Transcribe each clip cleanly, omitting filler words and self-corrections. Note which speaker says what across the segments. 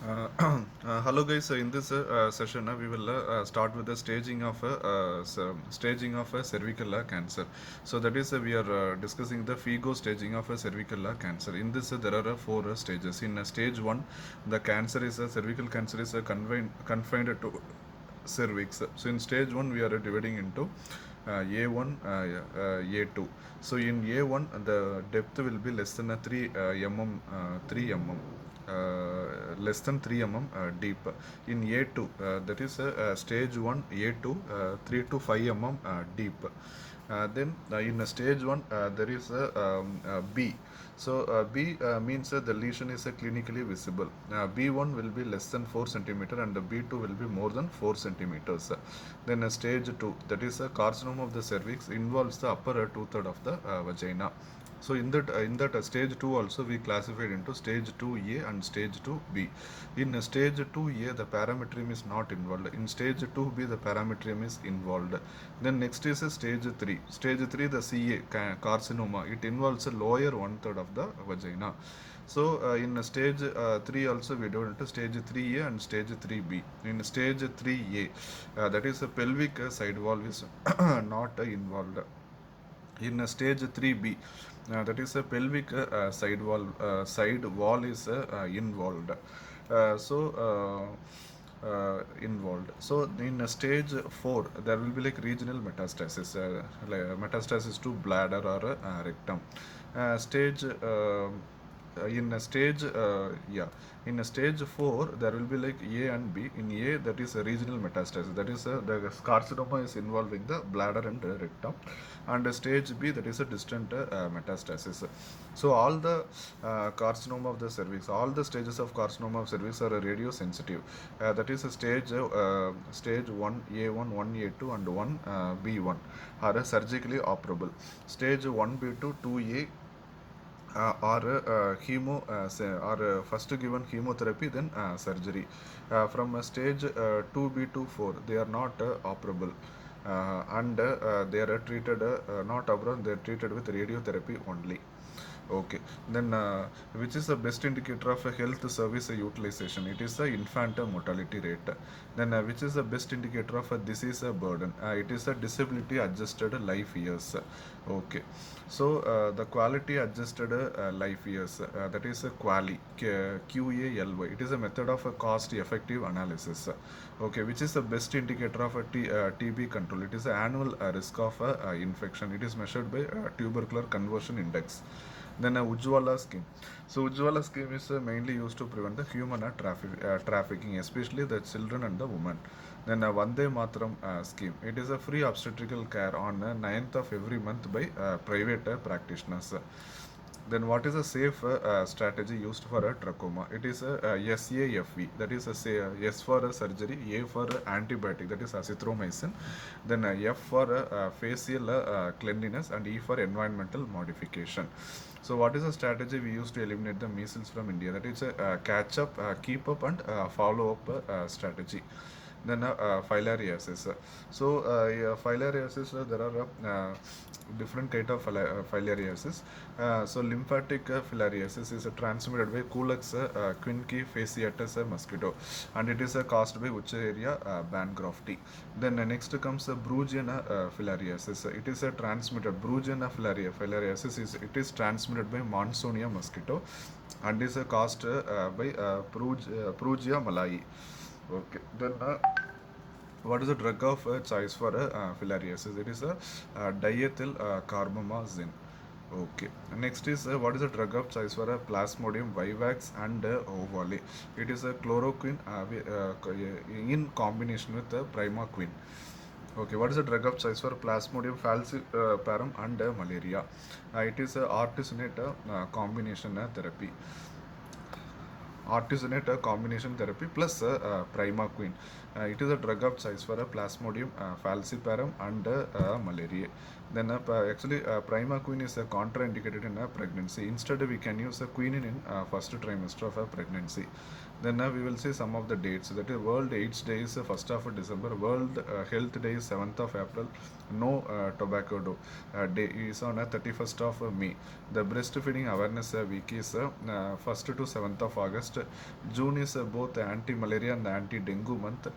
Speaker 1: Hello guys. In this session, we will start with the staging of a cervical cancer. So that is we are discussing the FIGO staging of a cervical cancer. In this, there are four stages. In stage one, the cancer is cervical cancer is confined to cervix. So in stage one, we are dividing into A1, A2. So in A1, the depth will be less than 3 mm, less than 3 mm deep. In A2, that is stage 1, A2, 3 to 5 mm deep. Then in stage 1, there is B. So B means the lesion is clinically visible. B1 will be less than 4 centimeter and B2 will be more than 4 centimeters. Then stage 2, that is a carcinoma of the cervix, involves the upper two-third of the vagina. So in that stage 2 also we classified into stage 2A and stage 2B. In stage 2A the parametrium is not involved. In stage 2B the parametrium is involved. Then next is stage 3. Stage 3 the carcinoma. It involves a lower one-third of the vagina. So in stage 3 also we do into stage 3A and stage 3B. In stage 3A, that is a pelvic side wall is not involved. In stage 3B, that is a pelvic side wall is involved. Involved. So in stage 4, there will be like regional metastasis, like metastasis to bladder or rectum. Stage in a stage yeah In a stage 4 there will be like A and B. In A, that is a regional metastasis, that is the carcinoma is involving the bladder and rectum, and stage B, that is a distant metastasis. So all the carcinoma of the cervix, all the stages of carcinoma of cervix are radio sensitive. That is a stage 1 A1, 1A2 and 1 B1 are surgically operable. Stage 1B2, 2A or first given chemotherapy, then surgery. From stage 2B to 4, they are not operable, and they are treated not operable, they are treated with radiotherapy only. Okay, then which is the best indicator of a health service utilization? It is the infant mortality rate. Then which is the best indicator of a disease burden? It is the disability adjusted life years. Okay, so the quality adjusted life years, that is a QALY. It is a method of a cost effective analysis. Okay, which is the best indicator of a TB control? It is the annual risk of infection. It is measured by tubercular conversion index. Then Ujjwala scheme. So Ujjwala scheme is mainly used to prevent the human trafficking, especially the children and the women. Then Vande Mataram scheme. It is a free obstetrical care on 9th of every month by private practitioners. Then what is a safe strategy used for a trachoma? It is a SAFE, that is S for surgery, A for antibiotic, that is azithromycin, then F for facial cleanliness, and E for environmental modification. So what is the strategy we use to eliminate the measles from India? That is a catch up, keep up and follow up strategy. Then filariasis. So filariasis, there are different kind of filariasis. So lymphatic filariasis is transmitted by Culex quinque faciatus mosquito, and it is caused by Wuchereria bancrofti. Then next comes Brugian filariasis. It is transmitted Brugian filariasis is it is transmitted by Monsonia mosquito, and is caused by Prugia malai. Okay, then what is the drug of choice for filariasis? It is a diethyl carbamazine. Okay. Next is what is the drug of choice for a Plasmodium vivax and ovale? It is a chloroquine in combination with primaquine. Okay. What is the drug of choice for Plasmodium falciparum and malaria? It is a artesunate combination therapy. Artesunate combination therapy plus primaquine. It is a drug of choice for a Plasmodium falciparum and malaria. Then actually prima queen is contraindicated in a pregnancy. Instead we can use a quinine in first trimester of a pregnancy. Then we will see some of the dates. That is World AIDS Day is 1st of December. World Health Day is 7th of April. No tobacco day is on 31st of May. The breastfeeding awareness week is 1st to 7th of August. June is both anti-malaria and anti-dengue month.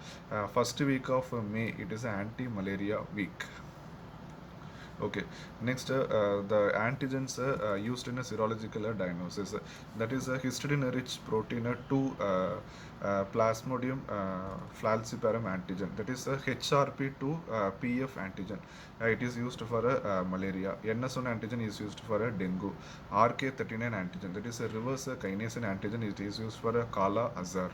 Speaker 1: First week of May it is anti-malaria week. Okay, next the antigens used in a serological diagnosis. That is a histidine-rich protein 2 Plasmodium falciparum antigen. That is a HRP2 PF antigen. It is used for malaria. NS1 antigen is used for dengue. RK39 antigen. That is a reverse kinase antigen. It is used for Kala Azar.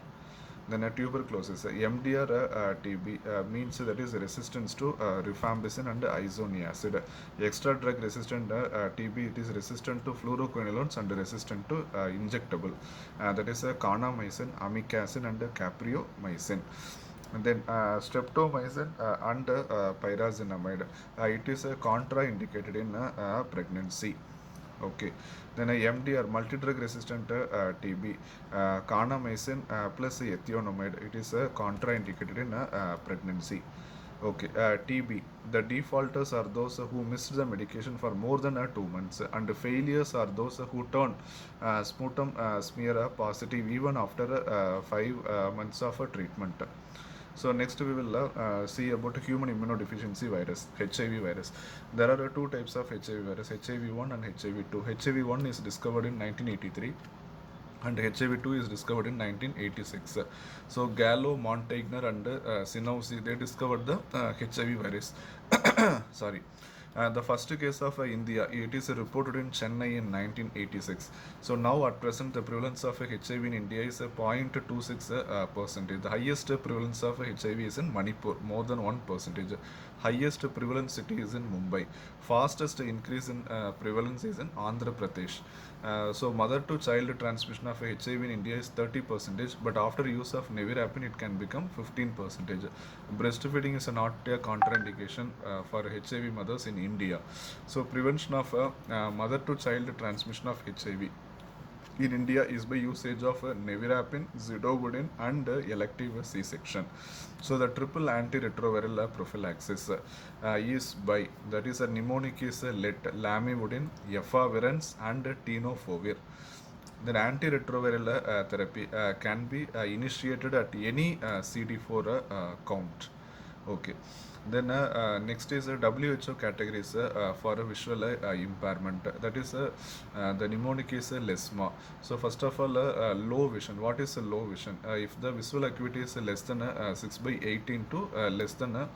Speaker 1: Then tuberculosis, MDR TB means that is resistance to rifampicin and isoniazid. Extra drug resistant TB, it is resistant to fluoroquinolones and resistant to injectable. That is kanamycin, amikacin and capreomycin. And then streptomycin and pyrazinamide. It is contraindicated in pregnancy. Okay, then a MDR multi-drug resistant TB, kanamycin plus ethionamide. It is contraindicated in pregnancy. Okay, TB. The defaulters are those who missed the medication for more than 2 months, and failures are those who turn sputum smear positive even after 5 months of treatment. So next we will see about human immunodeficiency virus, HIV virus. There are two types of HIV virus, HIV-1 and HIV-2. HIV-1 is discovered in 1983 and HIV-2 is discovered in 1986. So Gallo, Montagnier and Sinousi, they discovered the HIV virus. Sorry. The first case of India, it is reported in Chennai in 1986. So now at present the prevalence of HIV in India is 0.26%. The highest prevalence of HIV is in Manipur, more than 1%. Highest prevalence city is in Mumbai. Fastest increase in prevalence is in Andhra Pradesh. So mother to child transmission of HIV in India is 30%, but after use of nevirapine it can become 15%. Breastfeeding is not a contraindication for HIV mothers in India. So prevention of mother to child transmission of HIV in India is by usage of nevirapine, zidovudine and elective C-section. So the triple antiretroviral prophylaxis is by, that is a mnemonic is let, lamivudine, efavirenz and tenofovir. Then antiretroviral therapy can be initiated at any CD4 count. Okay. Then next is WHO categories for a visual impairment. That is the mnemonic is LESMA. So first of all, low vision. What is low vision? If the visual acuity is less than 6/18 to less than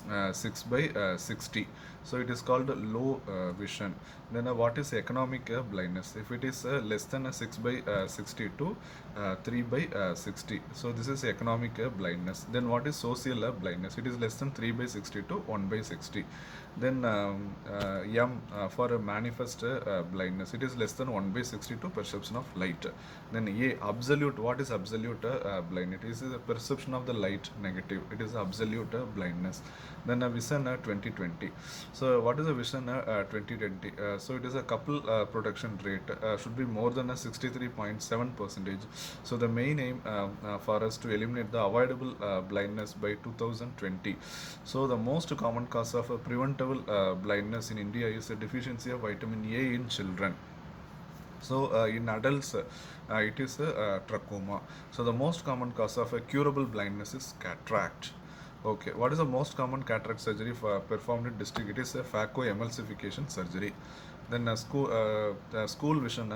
Speaker 1: 6/60, so it is called low vision. Then what is economic blindness? If it is less than 6/60 to 3/60, so this is economic blindness. Then what is social blindness? It is less than 3/60 to 1/60. Then M for manifest blindness, it is less than 1/60 to perception of light. Then A, absolute. What is absolute blindness? It is the perception of the light negative. It is absolute blindness. Then vision 20/20. So what is a vision 20/20? So it is a couple protection rate should be more than a 63.7%. So the main aim for us to eliminate the avoidable blindness by 2020. So the most common cause of preventable blindness in India is a deficiency of vitamin A in children. So in adults, it is trachoma. So the most common cause of a curable blindness is cataract. Okay, what is the most common cataract surgery performed in district? It is a phacoemulsification surgery. Then school vision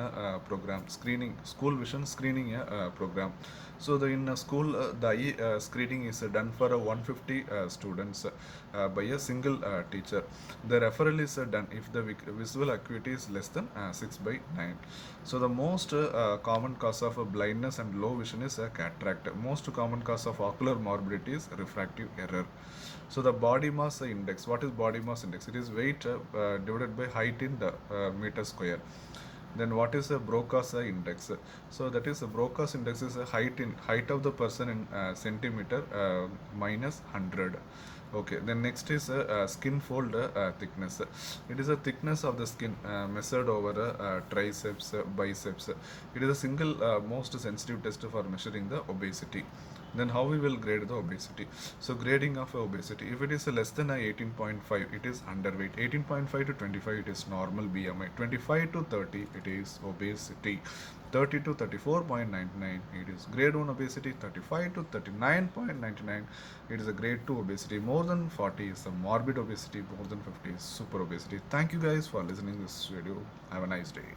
Speaker 1: program screening, school vision screening program. So the in school the eye screening is done for 150 students by a single teacher. The referral is done if the visual acuity is less than 6/9. So the most common cause of blindness and low vision is cataract. Most common cause of ocular morbidity is refractive error. So the body mass index. What is body mass index? It is weight divided by height in the meter square. Then what is a Broca's index? So that is a Broca's index is a height of the person in centimeter minus 100. Okay, then next is skin fold thickness. It is a thickness of the skin measured over triceps, biceps. It is a single most sensitive test for measuring the obesity. Then how we will grade the obesity? So grading of obesity, if it is less than 18.5, it is underweight. 18.5 to 25, it is normal BMI. 25 to 30, it is obesity. 30 to 34.99, it is grade 1 obesity. 35 to 39.99, it is a grade 2 obesity. More than 40 is a morbid obesity. More than 50 is super obesity. Thank you guys for listening this video. Have a nice day.